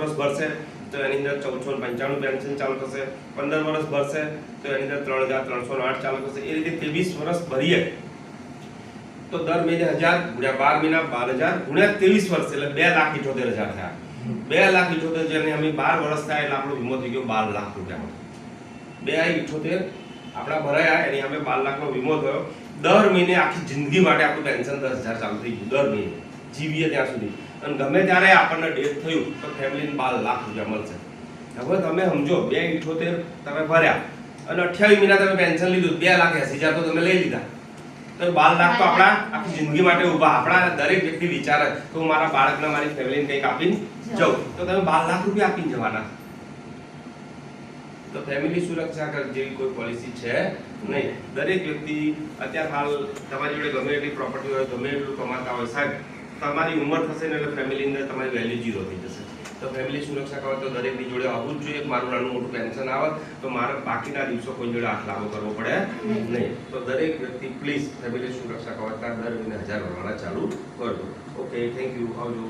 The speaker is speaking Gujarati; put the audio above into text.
વર્ષ ભરશે તો એની અંદર 1495 પેન્શન ચાલુ થશે, 15 વર્ષ ભરશે તો એની અંદર 3308 ચાલુ થશે. એ રીતે 23 વર્ષ ભરીએ તો દર મહિને 1000 ગુણ્યા 12 મહિના 12000 ગુણ્યા 23 વર્ષ એટલે 2,78,000 થયા. 2,78,000 જેને અમે 12 વર્ષ થાય એટલે આપણો વીમો થઈ ગયો 12 લાખ રૂપિયાનો. 2,78,000 આપણા ભરાયા એની અમે 12 લાખનો વીમો થયો. દર મહિને આખી જિંદગી માટે આપણું પેન્શન 10,000 ચાલુ થઈ ગયું દર મહિને જીવીએ ત્યાં સુધી. અને ગમે ત્યારે આપણને ડેથ થયું તો ફેમિલીને 12 લાખ રૂપિયા મળશે. હવે તમે સમજો 2,78,000 તમે ભર્યા અને 28 મહિના તમે પેન્શન લીધું 2,80,000 તો તમે લઈ લીધા તો 12 લાખ તો આપણા આખી જિંદગી માટે ઊભા. આપણા દરેક વ્યક્તિ વિચારે કે હું મારા બાળકને મારી ફેમિલીને કંઈક આપીને જાઉં તો તમે 12 લાખ રૂપિયા આપીને જવાના. તો ફેમિલી સુરક્ષા જેવી કોઈ પોલિસી છે નહીં. દરેક વ્યક્તિ અત્યારે હાલ તમારી જોડે ગમે એટલી પ્રોપર્ટી હોય, ગમે એટલું કમાતા હોય, સાહેબ તમારી ઉંમર થશે ને એટલે ફેમિલી અંદર તમારી વેલ્યુ 0 થઈ જશે. તો ફેમિલી સુરક્ષા કવચ તો દરેકની જોડે આવવું જ જોઈએ. મારું નાનું મોટું પેન્શન આવે તો મારે બાકીના દિવસો કોઈ જોડે હાથ લાગુ કરવો પડે નહીં. તો દરેક વ્યક્તિ પ્લીઝ ફેમિલી સુરક્ષા કવચના દર મહિને 1000 ભરવાના ચાલુ કરજો. Okay, thank you. આવજો.